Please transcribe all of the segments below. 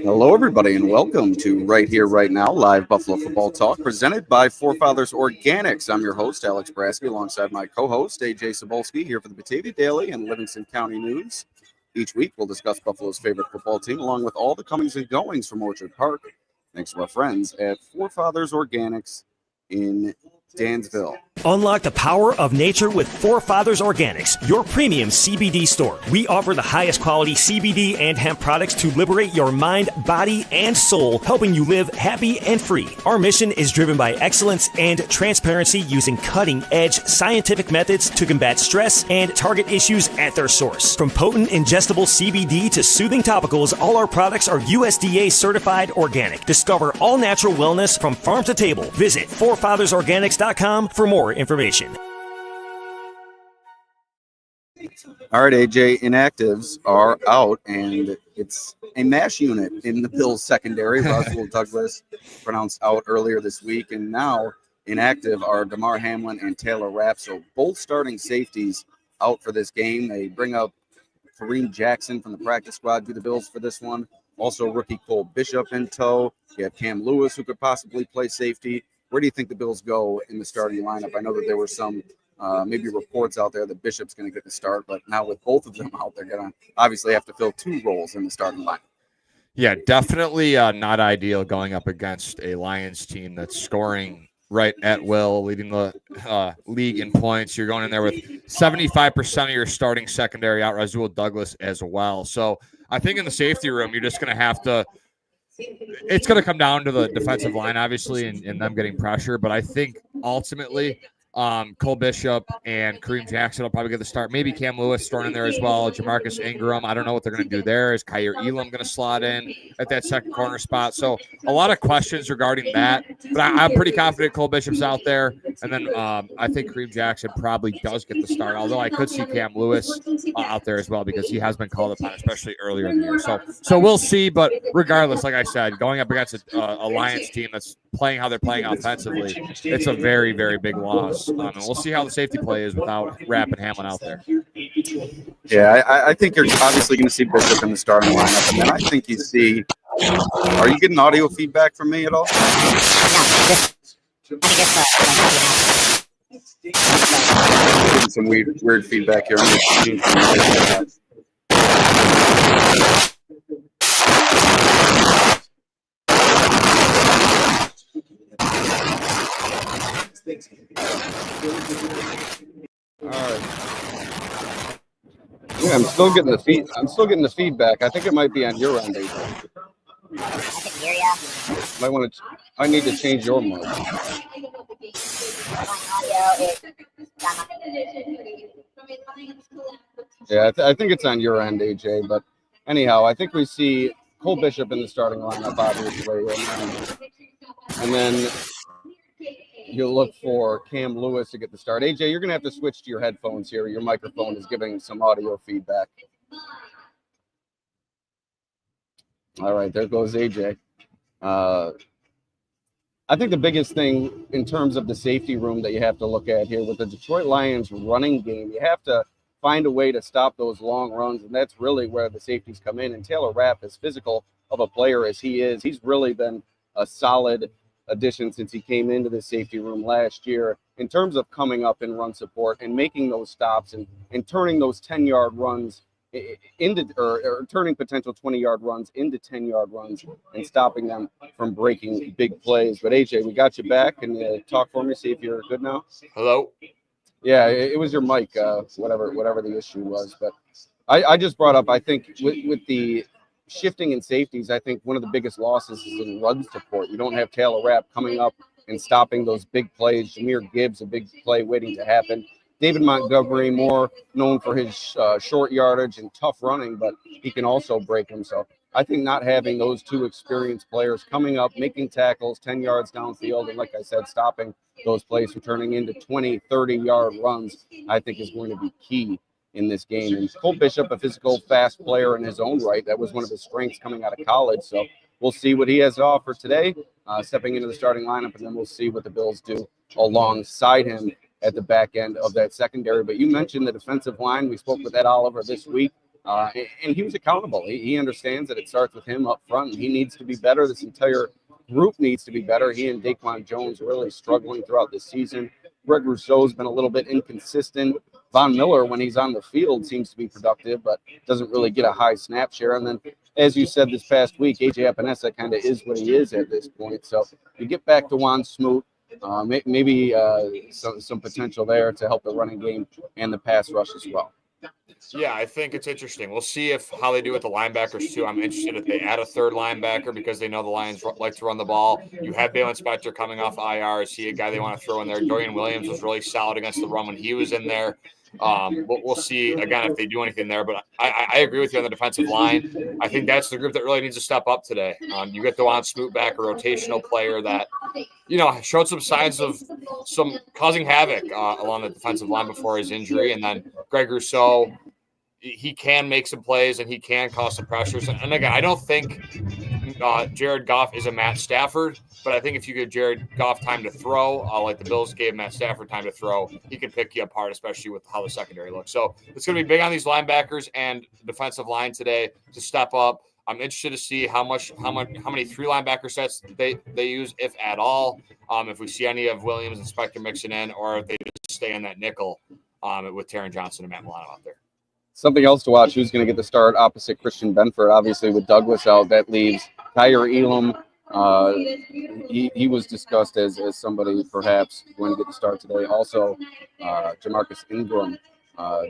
Hello, everybody, and welcome to Right Here, Right Now, live Buffalo football talk presented by Forefathers Organics. I'm your host, Alex Brasky, alongside my co-host, Ajay Cybulski, here for the Batavia Daily and Livingston County News. Each week, we'll discuss Buffalo's favorite football team, along with all the comings and goings from Orchard Park, thanks to our friends at Forefathers Organics in Dansville. Unlock the power of nature with Forefathers Organics, your premium CBD store. We offer the highest quality CBD and hemp products to liberate your mind, body, and soul, helping you live happy and free. Our mission is driven by excellence and transparency, using cutting-edge scientific methods to combat stress and target issues at their source. From potent ingestible CBD to soothing topicals, all our products are USDA certified organic. Discover all natural wellness from farm to table. Visit forefathersorganics.com for more information. All right, AJ, inactives are out, and it's a MASH unit in the Bills secondary. Roswell Douglas pronounced out earlier this week, and now inactive are Damar Hamlin and Taylor Rapp. So both starting safeties out for this game. They bring up Kareem Jackson from the practice squad to the Bills for this one. Also, rookie Cole Bishop in tow. You have Cam Lewis, who could possibly play safety. Where do you think the Bills go in the starting lineup? I know that there were some maybe reports out there that Bishop's going to get the start, but now with both of them out, they're going to obviously have to fill two roles in the starting lineup. Yeah, definitely not ideal going up against a Lions team that's scoring right at will, leading the league in points. You're going in there with 75% of your starting secondary out, Roswell Douglas as well. So I think in the safety room, you're just going to have to – it's going to come down to the defensive line, obviously, and them getting pressure. But I think ultimately Cole Bishop and Kareem Jackson will probably get the start. Maybe Cam Lewis thrown in there as well. Jamarcus Ingram. I don't know what they're going to do there. Is Kyer Elam going to slot in at that second corner spot? So a lot of questions regarding that. But I'm pretty confident Cole Bishop's out there. And then I think Kareem Jackson probably does get the start, although I could see Cam Lewis out there as well because he has been called upon, especially earlier in the year. So we'll see. But regardless, like I said, going up against a Lions team that's playing how they're playing offensively, it's a very, very big loss. And we'll see how the safety play is without Rapp and Hamlin out there. Yeah, I think you're obviously going to see Bishop in the starting lineup, and then I think you see. Are you getting audio feedback from me at all? Getting some weird feedback here. All right. Yeah, I'm still getting the feedback. I think it might be on your end, AJ. I can hear ya. I need to change your mic. Yeah, I think it's on your end, AJ. But anyhow, I think we see Cole Bishop in the starting lineup, obviously, and then you'll look for Cam Lewis to get the start. AJ, you're going to have to switch to your headphones here. Your microphone is giving some audio feedback. All right, there goes AJ. I think the biggest thing in terms of the safety room that you have to look at here with the Detroit Lions running game, you have to find a way to stop those long runs, and that's really where the safeties come in. And Taylor Rapp, as physical of a player as he is, he's really been a solid addition since he came into the safety room last year in terms of coming up in run support and making those stops and turning those 10-yard runs into or turning potential 20-yard runs into 10-yard runs and stopping them from breaking big plays. But AJ, we got you back, and talk for me, see if you're good now. Hello. Yeah, it was your mic, whatever the issue was. But I just brought up, I think with the shifting in safeties, I think one of the biggest losses is in run support. You don't have Taylor Rapp coming up and stopping those big plays. Jahmyr Gibbs, a big play waiting to happen. David Montgomery, more known for his short yardage and tough running, but he can also break them. So I think not having those two experienced players coming up, making tackles 10 yards downfield, and like I said, stopping those plays from turning into 20, 30-yard runs, I think is going to be key in this game. And Cole Bishop, a physical, fast player in his own right, that was one of his strengths coming out of college. So we'll see what he has to offer today, stepping into the starting lineup, and then we'll see what the Bills do alongside him at the back end of that secondary. But you mentioned the defensive line. We spoke with Ed Oliver this week, and he was accountable. He understands that it starts with him up front, and he needs to be better. This entire group needs to be better. He and Daquan Jones are really struggling throughout the season. Greg Rousseau's been a little bit inconsistent. Von Miller, when he's on the field, seems to be productive, but doesn't really get a high snap share. And then, as you said this past week, AJ Epinesa kind of is what he is at this point. So you get back to Juan Smoot, maybe some potential there to help the running game and the pass rush as well. Yeah, I think it's interesting. We'll see how they do with the linebackers, too. I'm interested if they add a third linebacker because they know the Lions like to run the ball. You have Balen Spector coming off IR. Is he a guy they want to throw in there? Dorian Williams was really solid against the run when he was in there. We'll see, again, if they do anything there. But I agree with you on the defensive line. I think that's the group that really needs to step up today. You get Dewan Smoot back, a rotational player that, showed some signs of some causing havoc along the defensive line before his injury. And then Greg Rousseau, he can make some plays and he can cause some pressures. And again, I don't think Jared Goff is a Matt Stafford, but I think if you give Jared Goff time to throw, like the Bills gave Matt Stafford time to throw, he can pick you apart, especially with how the secondary looks. So it's going to be big on these linebackers and defensive line today to step up. I'm interested to see how many three linebacker sets they use, if at all. If we see any of Williams and Spector mixing in, or if they just stay in that nickel with Taron Johnson and Matt Milano out there. Something else to watch, who's going to get the start opposite Christian Benford. Obviously, with Douglas out, that leaves Kyer Elam. He was discussed as somebody perhaps going to get the start today. Also, Jamarcus Ingram.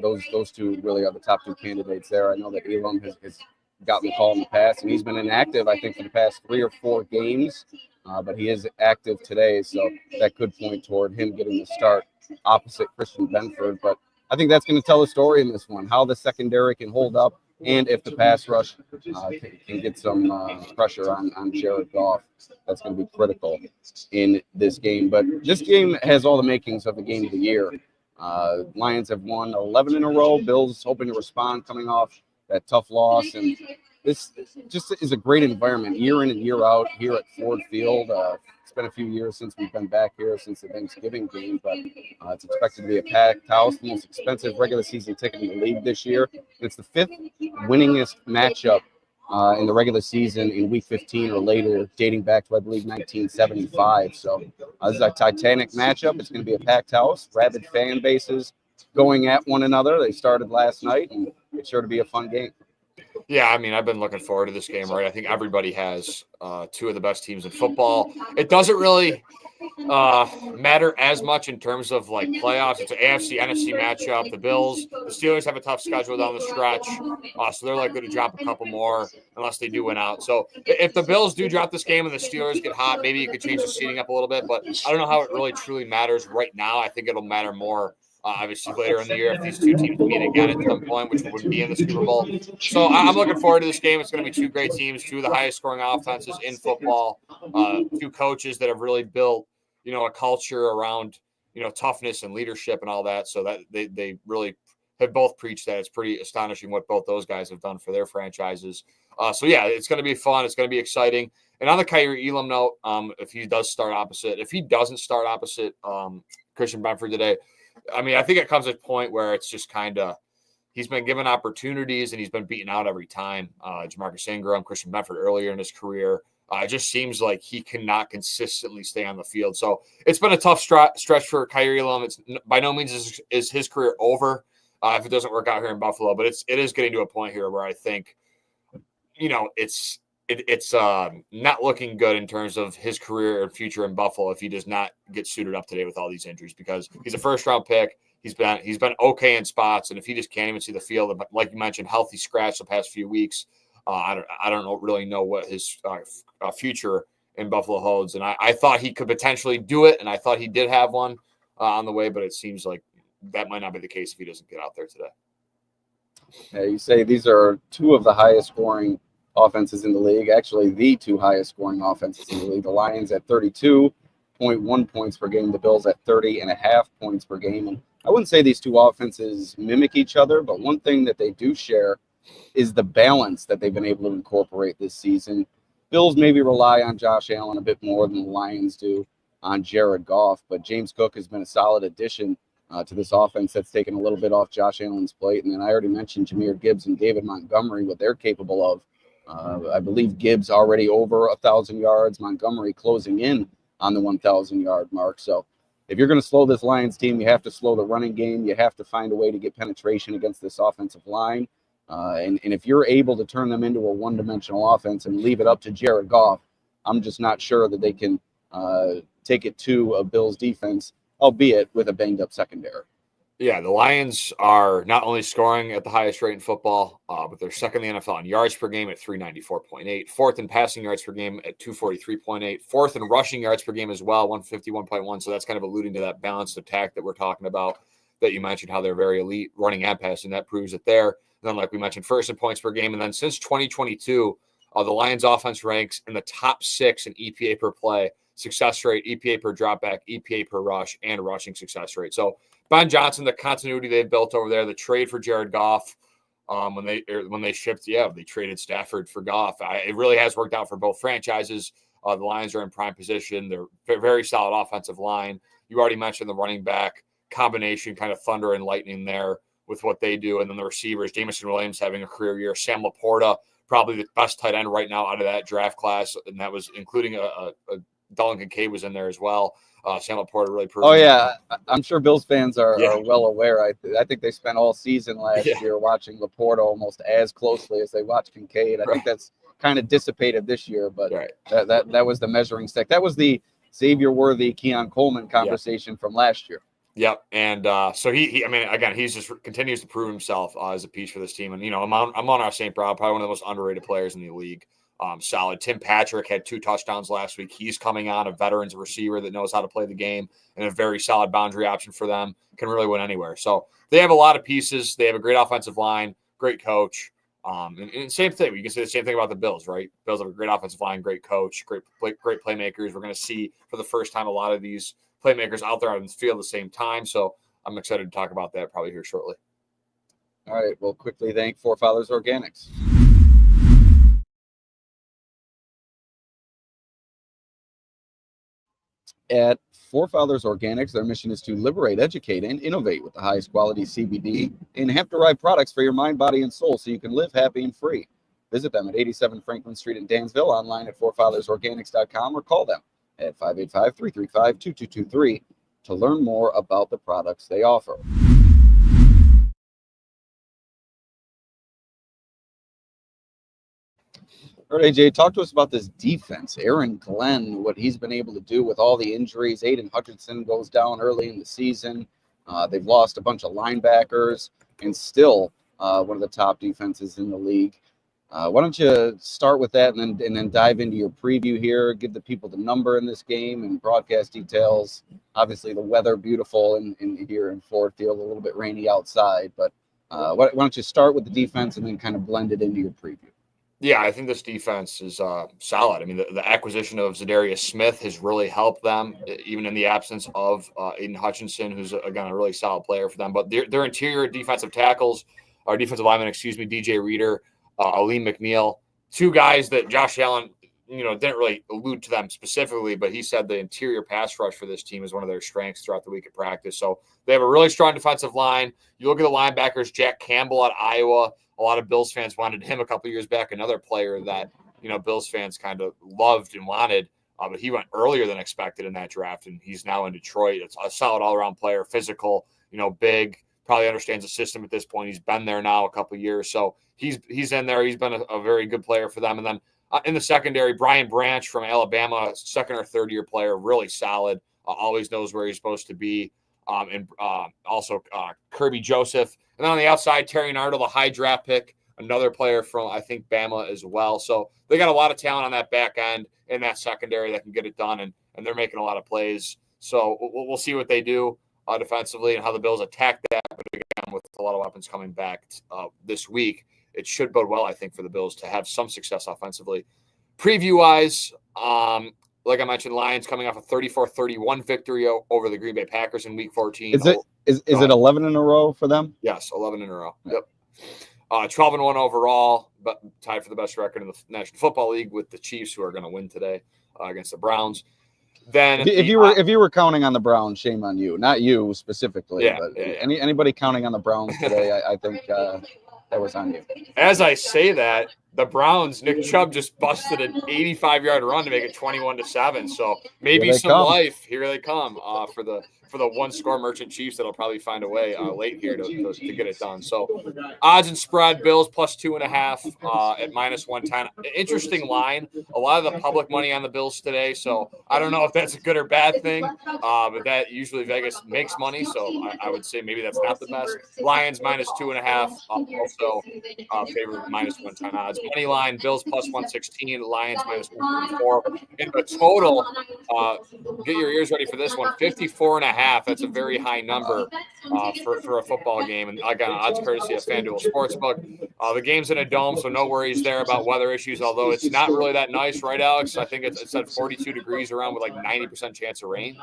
Those two really are the top two candidates there. I know that Elam has gotten the call in the past, and he's been inactive, I think, for the past 3 or 4 games. But he is active today, so that could point toward him getting the start opposite Christian Benford. But I think that's going to tell a story in this one, how the secondary can hold up, and if the pass rush can get some pressure on Jared Goff. That's going to be critical in this game. But this game has all the makings of the game of the year. Lions have won 11 in a row. Bills hoping to respond coming off that tough loss. And this just is a great environment year in and year out here at Ford Field. It's been a few years since we've been back here since the Thanksgiving game, but it's expected to be a packed house, the most expensive regular season ticket in the league this year. It's the 5th winningest matchup in the regular season in Week 15 or later, dating back to, I believe, 1975. So this is a titanic matchup. It's going to be a packed house, rabid fan bases going at one another. They started last night, and it's sure to be a fun game. Yeah, I mean, I've been looking forward to this game, right? I think everybody has 2 of the best teams in football. It doesn't really matter as much in terms of like playoffs. It's an AFC, NFC matchup. The Bills, the Steelers have a tough schedule down the stretch, so they're likely to drop a couple more unless they do win out. So if the Bills do drop this game and the Steelers get hot, maybe you could change the seating up a little bit, but I don't know how it really truly matters right now. I think it'll matter more obviously later in the year if these two teams meet again at some point, which would be in the Super Bowl. So I'm looking forward to this game. It's going to be 2 great teams, 2 of the highest scoring offenses in football, 2 coaches that have really built, a culture around, toughness and leadership and all that. So that they really have both preached that. It's pretty astonishing what both those guys have done for their franchises. So yeah, it's going to be fun. It's going to be exciting. And on the Kyer Elam note, if he doesn't start opposite Christian Benford today, I mean, I think it comes at a point where it's just kind of he's been given opportunities and he's been beaten out every time. Jamarcus Ingram, Christian Benford earlier in his career. It just seems like he cannot consistently stay on the field. So it's been a tough stretch for Kyer Elam. It's by no means is his career over if it doesn't work out here in Buffalo. But it is getting to a point here where I think, it's not looking good in terms of his career or future in Buffalo if he does not get suited up today with all these injuries, because he's a first-round pick. He's been okay in spots, and if he just can't even see the field, like you mentioned, healthy scratch the past few weeks, I don't really know what his future in Buffalo holds. And I thought he could potentially do it, and I thought he did have one on the way, but it seems like that might not be the case if he doesn't get out there today. Yeah, you say these are 2 of the highest scoring offenses in the league, actually the 2 highest scoring offenses in the league. The Lions at 32.1 points per game, the Bills at 30.5 points per game. And I wouldn't say these 2 offenses mimic each other, but one thing that they do share is the balance that they've been able to incorporate this season. Bills maybe rely on Josh Allen a bit more than the Lions do on Jared Goff, but James Cook has been a solid addition to this offense that's taken a little bit off Josh Allen's plate. And then I already mentioned Jahmyr Gibbs and David Montgomery, what they're capable of. I believe Gibbs already over 1,000 yards, Montgomery closing in on the 1,000-yard mark. So if you're going to slow this Lions team, you have to slow the running game. You have to find a way to get penetration against this offensive line. And if you're able to turn them into a one-dimensional offense and leave it up to Jared Goff, I'm just not sure that they can take it to a Bills defense, albeit with a banged-up secondary. Yeah, the Lions are not only scoring at the highest rate in football, but they're second in the NFL in yards per game at 394.8, fourth in passing yards per game at 243.8, fourth in rushing yards per game as well, 151.1. So that's kind of alluding to that balanced attack that we're talking about, that you mentioned how they're very elite running and passing. That proves it there. And then, like we mentioned, first in points per game. And then since 2022, the Lions offense ranks in the top 6 in EPA per play, success rate, EPA per dropback, EPA per rush, and rushing success rate. So Ben Johnson, the continuity they've built over there, the trade for Jared Goff, when they shipped, they traded Stafford for Goff. It really has worked out for both franchises. The Lions are in prime position. They're very solid offensive line. You already mentioned the running back combination, kind of thunder and lightning there with what they do. And then the receivers, Jameson Williams having a career year, Sam Laporta, probably the best tight end right now out of that draft class. And that was including a Dalton Kincaid was in there as well. Sam Laporta really proved. Oh, yeah. I'm sure Bills fans are well aware. I think they spent all season last year watching Laporta almost as closely as they watched Kincaid. I think that's kind of dissipated this year, but that was the measuring stick. That was the Xavier-worthy Keon Coleman conversation from last year. Yep. And so he he's just continues to prove himself as a piece for this team. And, I'm on our St. Brown, probably one of the most underrated players in the league. Solid. Tim Patrick had 2 touchdowns last week. He's coming on, a veterans receiver that knows how to play the game and a very solid boundary option for them. Can really win anywhere. So they have a lot of pieces. They have a great offensive line, great coach. And same thing. You can say the same thing about the Bills, right? Bills have a great offensive line, great coach, great playmakers. We're going to see for the first time a lot of these playmakers out there on the field at the same time. So I'm excited to talk about that probably here shortly. All right. We'll quickly thank Forefathers Organics. At Forefathers Organics, their mission is to liberate, educate, and innovate with the highest quality CBD and hemp-derived products for your mind, body, and soul so you can live happy and free. Visit them at 87 Franklin Street in Dansville, online at forefathersorganics.com, or call them at 585-335-2223 to learn more about the products they offer. All right, AJ, talk to us about this defense. Aaron Glenn, what he's been able to do with all the injuries. Aiden Hutchinson goes down early in the season. They've lost a bunch of linebackers and still one of the top defenses in the league. Why don't you start with that and then dive into your preview here, give the people the number in this game and broadcast details. Obviously, the weather beautiful in here in Ford Field, a little bit rainy outside. But why don't you start with the defense and then kind of blend it into your preview? Yeah, I think this defense is solid. I mean, the acquisition of Zadarius Smith has really helped them, even in the absence of Aiden Hutchinson, who's, again, a really solid player for them. But their interior defensive tackles, or defensive linemen, DJ Reader, Aleem McNeil, 2 guys that Josh Allen, didn't really allude to them specifically, but he said the interior pass rush for this team is one of their strengths throughout the week at practice. So they have a really strong defensive line. You look at the linebackers, Jack Campbell at Iowa. A lot of Bills fans wanted him a couple years back, another player that, Bills fans kind of loved and wanted, but he went earlier than expected in that draft, and he's now in Detroit. It's a solid all-around player, physical, big, probably understands the system at this point. He's been there now a couple years, so he's in there. He's been a very good player for them. And then in the secondary, Brian Branch from Alabama, second or third year player, really solid, always knows where he's supposed to be. And also Kirby Joseph. And then on the outside, Terry Nardle, the high draft pick, another player from, I think, Bama as well. So they got a lot of talent on that back end in that secondary that can get it done, and they're making a lot of plays. So we'll see what they do defensively and how the Bills attack that. But again, with a lot of weapons coming back this week, it should bode well, I think, for the Bills to have some success offensively. Preview-wise, like I mentioned, Lions coming off a 34-31 victory over the Green Bay Packers in Week 14. Is it 11 in a row for them? Yes, 11 in a row. Yep. 12-1 overall, but tied for the best record in the National Football League with the Chiefs, who are going to win today against the Browns. Then if you were counting on the Browns, shame on you. Not you specifically, but anybody counting on the Browns today, I think that was on you. As I say that, the Browns, Nick Chubb just busted an 85-yard run to make it 21-7. So maybe some life. Here they come for the one-score merchant Chiefs that'll probably find a way late here to get it done. So odds and spread, Bills plus 2.5 at minus 110. Interesting line. A lot of the public money on the Bills today. So I don't know if that's a good or bad thing, but that usually Vegas makes money. So I would say maybe that's not the best. Lions minus 2.5, also favored minus 110 odds. Money line, Bills plus 116, Lions minus 124. And the total, get your ears ready for this one, 54.5. That's a very high number for a football game. And again, odds courtesy of FanDuel Sportsbook. The game's in a dome, so no worries there about weather issues, although it's not really that nice, right, Alex? I think it's at 42 degrees around with like 90% chance of rain.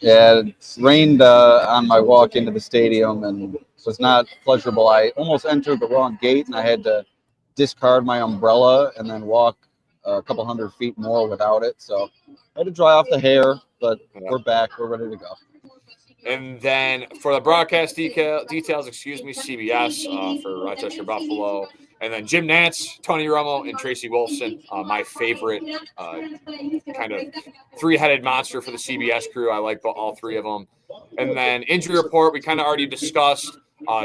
Yeah, it rained on my walk into the stadium and was not pleasurable. I almost entered the wrong gate, and I had to discard my umbrella and then walk a couple hundred feet more without it. So I had to dry off the hair, but we're back. We're ready to go. And then for the broadcast details, CBS for Rochester Buffalo. And then Jim Nantz, Tony Romo, and Tracy Wolfson, my favorite kind of three-headed monster for the CBS crew. I like all three of them. And then injury report, we kind of already discussed.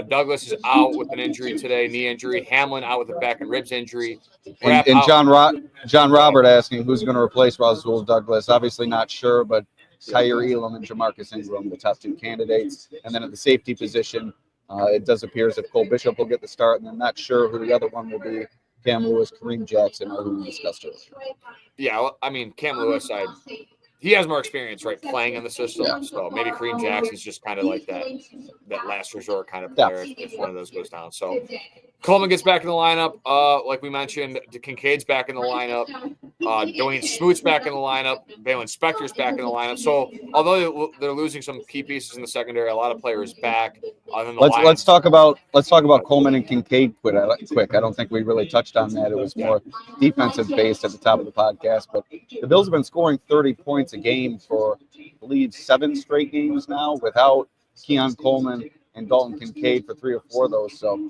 Douglas is out with an injury today, knee injury. Hamlin out with a back and ribs injury. And John Robert asking who's going to replace Rasul Douglas. Obviously not sure, but Kyer Elam and Jamarcus Ingram, the top two candidates. And then at the safety position, it does appear as if Cole Bishop will get the start, and I'm not sure who the other one will be. Cam Lewis, Kareem Jackson, or who we discussed earlier. Yeah, well, I mean, Cam Lewis, he has more experience, right, playing in the system. Yeah. So maybe Kareem Jackson's just kind of like that last resort kind of player if one of those goes down. So Coleman gets back in the lineup. Like we mentioned, Kincaid's back in the lineup. Dwayne Smoot's back in the lineup. Balin Spector's back in the lineup. So although they're losing some key pieces in the secondary, a lot of players back. Let's talk about Coleman and Kincaid quick. I don't think we really touched on that. It was more defensive based at the top of the podcast. But the Bills have been scoring 30 points a game for, I believe, 7 straight games now without Keon Coleman and Dalton Kincaid for 3 or 4 of those. So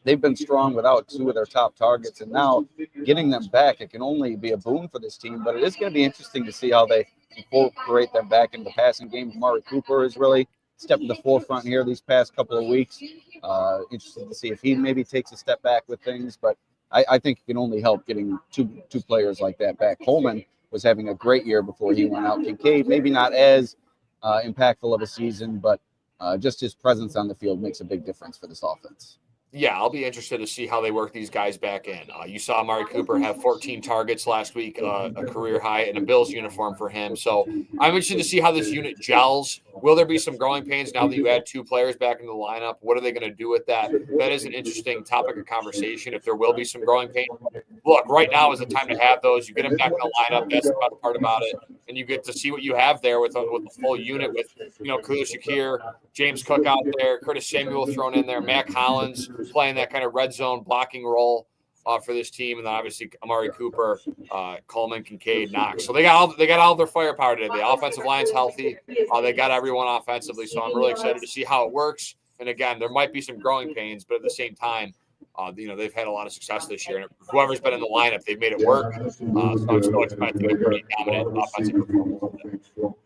they've been strong without 2 of their top targets, and now getting them back, it can only be a boon for this team. But it is going to be interesting to see how they incorporate them back into the passing game. Amari Cooper has really stepped to the forefront here these past couple of weeks. Interested to see if he maybe takes a step back with things, but I think it can only help getting two players like that back. Coleman was having a great year before he went out. Kincaid, maybe not as impactful of a season, but just his presence on the field makes a big difference for this offense. Yeah, I'll be interested to see how they work these guys back in. You saw Amari Cooper have 14 targets last week, a career high in a Bills uniform for him. So I'm interested to see how this unit gels. Will there be some growing pains now that you add 2 players back into the lineup? What are they going to do with that? That is an interesting topic of conversation, if there will be some growing pains. Look, right now is the time to have those. You get them back in the lineup. That's the best part about it. And you get to see what you have there with the full unit with, Khalil Shakir, James Cook out there, Curtis Samuel thrown in there, Mac Hollins playing that kind of red zone blocking role for this team, and then obviously Amari Cooper, Coleman, Kincaid, Knox. So they got all their firepower today. The offensive line's healthy. They got everyone offensively. So I'm really excited to see how it works. And again, there might be some growing pains, but at the same time, they've had a lot of success this year. And whoever's been in the lineup, they've made it work. So I'm still expecting a pretty dominant offensive performance.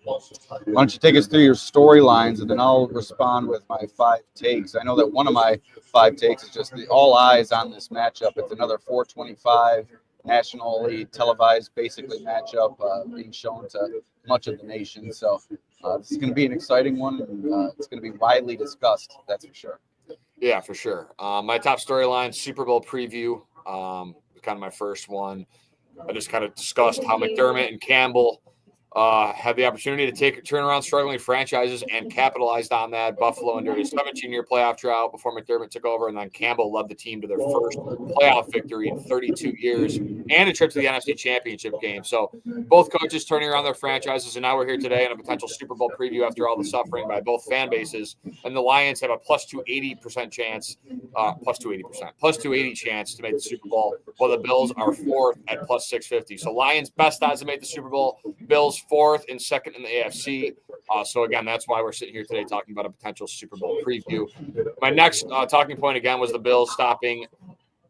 Why don't you take us through your storylines, and then I'll respond with my 5 takes. I know that one of my 5 takes is just all eyes on this matchup. It's another 425 nationally televised, basically, matchup being shown to much of the nation. So this is going to be an exciting one, and it's going to be widely discussed, that's for sure. Yeah, for sure. My top storyline, Super Bowl preview, kind of my first one. I just kind of discussed how McDermott and Campbell had the opportunity to turn around struggling franchises and capitalized on that. Buffalo endured a 17-year playoff drought before McDermott took over, and then Campbell led the team to their first playoff victory in 32 years and a trip to the NFC Championship game. So both coaches turning around their franchises, and now we're here today in a potential Super Bowl preview after all the suffering by both fan bases. And the Lions have a plus 280% chance, plus 280 chance to make the Super Bowl, while the Bills are fourth at plus 650. So Lions best odds to make the Super Bowl, Bills fourth and second in the AFC. So again, that's why we're sitting here today talking about a potential Super Bowl preview. My next talking point again was the Bills stopping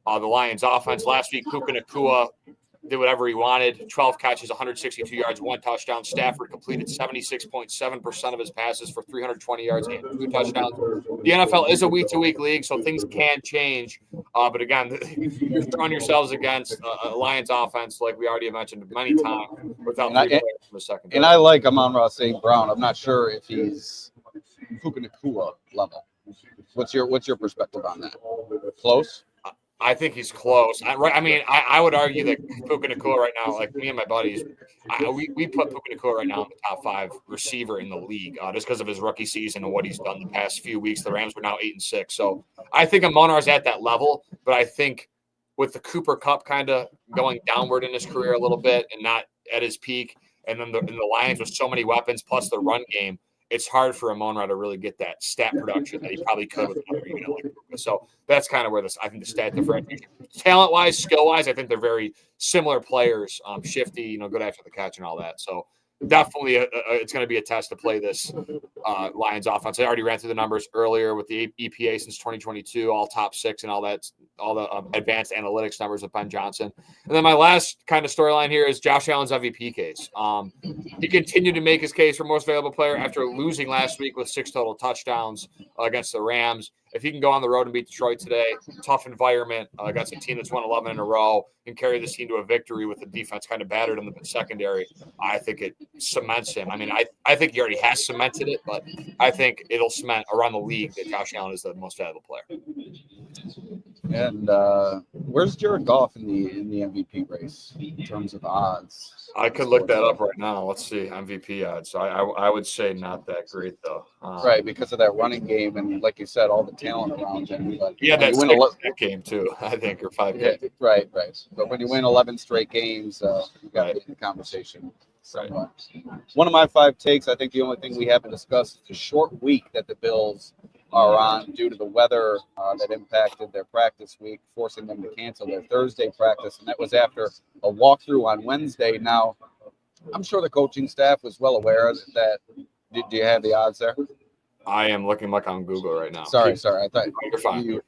the Lions offense. Last week, Puka Nacua did whatever he wanted. 12 catches, 162 yards, 1 touchdown. Stafford completed 76.7% of his passes for 320 yards and 2 touchdowns. The NFL is a week-to-week league, so things can change. But again, you're throwing yourselves against a Lions offense, like we already have mentioned many times, without three players from the second. And I like Amon-Ra St. Brown. I'm not sure if he's Puka Nacua level. What's your perspective on that? Close? I think he's close. I would argue that Puka Nacua right now, like me and my buddies, we put Puka Nacua right now in the top 5 receiver in the league just because of his rookie season and what he's done the past few weeks. The Rams are now 8-6. So I think Amon-Ra's at that level, but I think with the Cooper Kupp kind of going downward in his career a little bit and not at his peak, and then the Lions with so many weapons plus the run game, it's hard for Amon-Ra to really get that stat production that he probably could with another unit like Puka. So that's kind of where I think the stat differentiation, talent-wise, skill-wise, I think they're very similar players. Shifty, good after the catch and all that. So definitely it's going to be a test to play this Lions offense. I already ran through the numbers earlier with the EPA since 2022, all top 6 and all that, all the advanced analytics numbers with Ben Johnson. And then my last kind of storyline here is Josh Allen's MVP case. He continued to make his case for most valuable player after losing last week with 6 total touchdowns against the Rams. If he can go on the road and beat Detroit today, tough environment against a team that's won 11 in a row and carry this team to a victory with the defense kind of battered in the secondary, I think it cements him. I think he already has cemented it, but I think it'll cement around the league that Josh Allen is the most valuable player. And where's Jared Goff in the MVP race in terms of odds? I could look that up right now. Let's see MVP odds. So I would say not that great though. Right, because of that running game and like you said, all the talent around him. But yeah, that's that game too. I think or 5 games. Yeah, right. But when you win 11 straight games, you got to be in the conversation. Somewhat. One of my 5 takes, I think the only thing we haven't discussed is the short week that the Bills are on due to the weather that impacted their practice week, forcing them to cancel their Thursday practice. And that was after a walkthrough on Wednesday. Now, I'm sure the coaching staff was well aware of that. Do you have the odds there? I am looking like on Google right now. Sorry. I thought you're fine.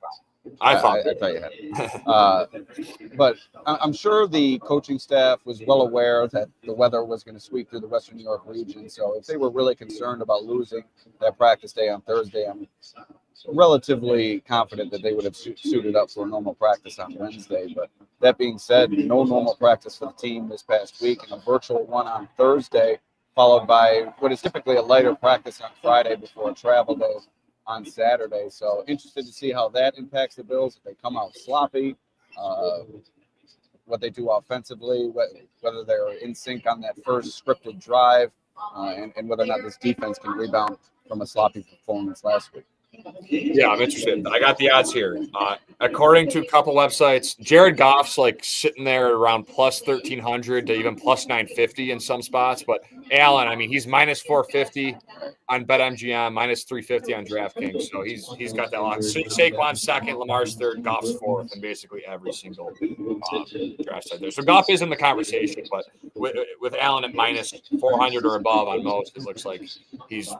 I thought you had it. But I'm sure the coaching staff was well aware that the weather was going to sweep through the Western New York region. So if they were really concerned about losing that practice day on Thursday, I'm relatively confident that they would have suited up for a normal practice on Wednesday. But that being said, no normal practice for the team this past week and a virtual one on Thursday, followed by what is typically a lighter practice on Friday before a travel day on Saturday. So interested to see how that impacts the Bills, if they come out sloppy, what they do offensively, whether they're in sync on that first scripted drive, and whether or not this defense can rebound from a sloppy performance last week. Yeah, I'm interested. I got the odds here. According to a couple websites, Jared Goff's like sitting there around plus 1,300 to even plus 950 in some spots. But Allen, he's minus 450 on BetMGM, minus 350 on DraftKings. So he's got that lot. Saquon's second, Lamar's third, Goff's fourth, and basically every single draft side there. So Goff is in the conversation, but with Allen at minus 400 or above on most, it looks like he's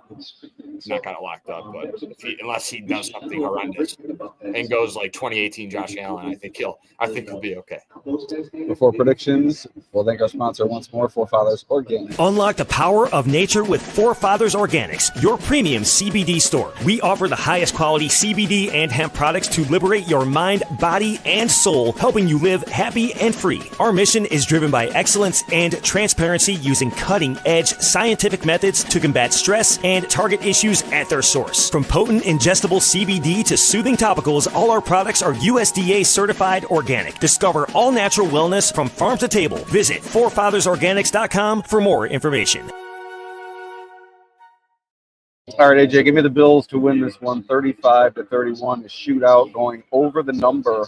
not kind of locked up. But unless he does something horrendous and goes like 2018 Josh Allen, I think he'll be okay. Before predictions, we'll thank our sponsor once more, Forefathers Organics. Unlock the power of nature with Forefathers Organics, your premium CBD store. We offer the highest quality CBD and hemp products to liberate your mind, body, and soul, helping you live happy and free. Our mission is driven by excellence and transparency using cutting-edge scientific methods to combat stress and target issues issues at their source. From potent ingestible CBD to soothing topicals, all our products are USDA certified organic. Discover all natural wellness from farm to table. Visit fourfathersorganics.com for more information. All right, AJ, give me the Bills to win this one, 35-31. The shootout going over the number.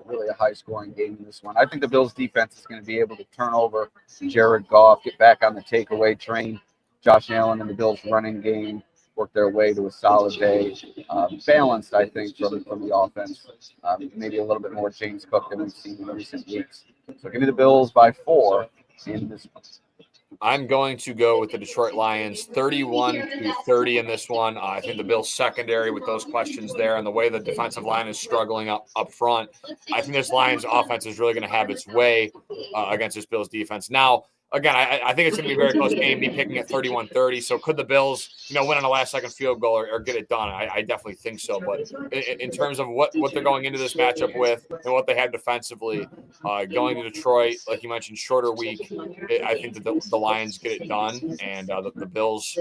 Really a high-scoring game in this one. I think the Bills' defense is going to be able to turn over Jared Goff, get back on the takeaway train. Josh Allen and the Bills' running game work their way to a solid day. Balanced, I think, from the offense. Maybe a little bit more James Cook than we've seen in recent weeks. So give me the Bills by 4 in this one. I'm going to go with the Detroit Lions 31-30 in this one. I think the Bills secondary with those questions there and the way the defensive line is struggling up front, I think this Lions offense is really going to have its way against this Bills defense. Now, again, I think it's going to be a very close game, me picking at 31-30. So could the Bills, win on a last-second field goal or get it done? I definitely think so. But in terms of what they're going into this matchup with and what they have defensively, going to Detroit, like you mentioned, shorter week, I think that the Lions get it done. And the Bills,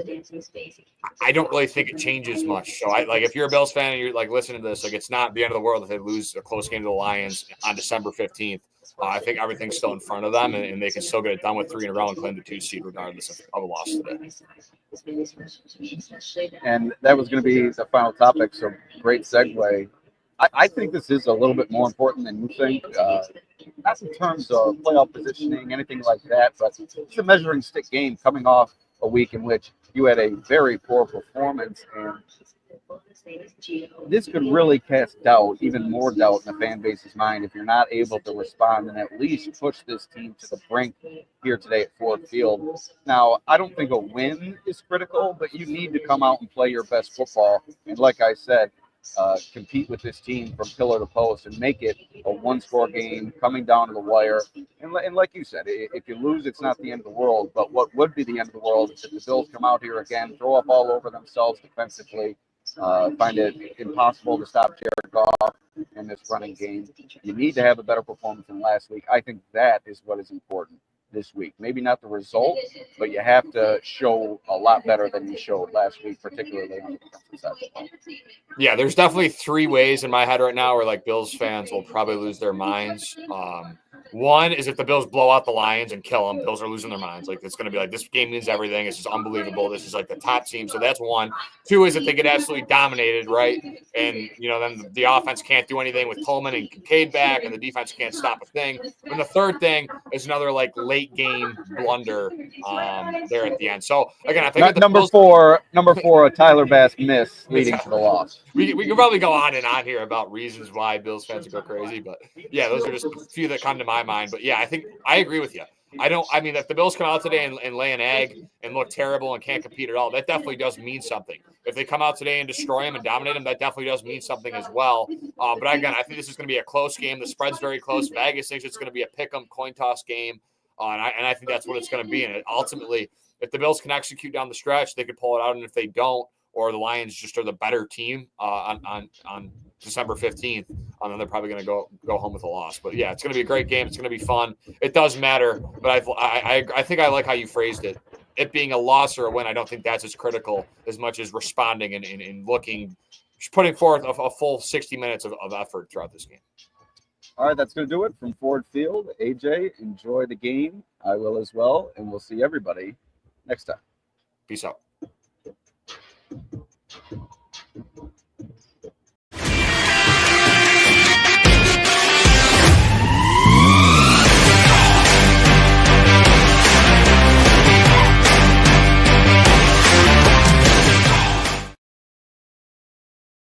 I don't really think it changes much. So, if you're a Bills fan and you're, listening to this, it's not the end of the world if they lose a close game to the Lions on December 15th. I think everything's still in front of them, and they can still get it done with 3 in a row and claim the 2 seed regardless of a loss today. And that was going to be the final topic, so great segue. I think this is a little bit more important than you think, not in terms of playoff positioning, anything like that, but it's a measuring stick game coming off a week in which you had a very poor performance, and this could really cast doubt, even more doubt in the fan base's mind if you're not able to respond and at least push this team to the brink here today at Ford Field. Now, I don't think a win is critical, but you need to come out and play your best football. And like I said, compete with this team from pillar to post and make it a one-score game coming down to the wire. And like you said, if you lose, it's not the end of the world. But what would be the end of the world is if the Bills come out here again, throw up all over themselves defensively, find it impossible to stop Jared Goff in this running game. You need to have a better performance than last week. I think that is what is important this week. Maybe not the result, but you have to show a lot better than you showed last week, particularly on the defensive side. Yeah, there's definitely 3 ways in my head right now where Bills fans will probably lose their minds. One is if the Bills blow out the Lions and kill them, Bills are losing their minds. It's going to be this game means everything. It's just unbelievable. This is the top team. So that's one. 2 is if they get absolutely dominated, right? And, then the offense can't do anything with Coleman and Kincaid back and the defense can't stop a thing. And the third thing is another late game blunder there at the end. So again, I think number four, a Tyler Bass miss leading to the loss. We can probably go on and on here about reasons why Bills fans go crazy, but yeah, those are just a few that come to my mind. But yeah, I think I agree with you. If the Bills come out today and lay an egg and look terrible and can't compete at all, that definitely does mean something. If they come out today and destroy them and dominate them, that definitely does mean something as well. But again, I think this is going to be a close game. The spread's very close. Vegas thinks it's going to be a pick-em coin toss game. And I think that's what it's going to be. And ultimately, if the Bills can execute down the stretch, they could pull it out. And if they don't, or the Lions just are the better team on December 15th, then they're probably going to go home with a loss. But yeah, it's going to be a great game. It's going to be fun. It does matter, but I think I like how you phrased it. It being a loss or a win, I don't think that's as critical as much as responding and looking, putting forth a full 60 minutes of effort throughout this game. All right, that's going to do it from Ford Field. AJ, enjoy the game. I will as well, and we'll see everybody next time. Peace out.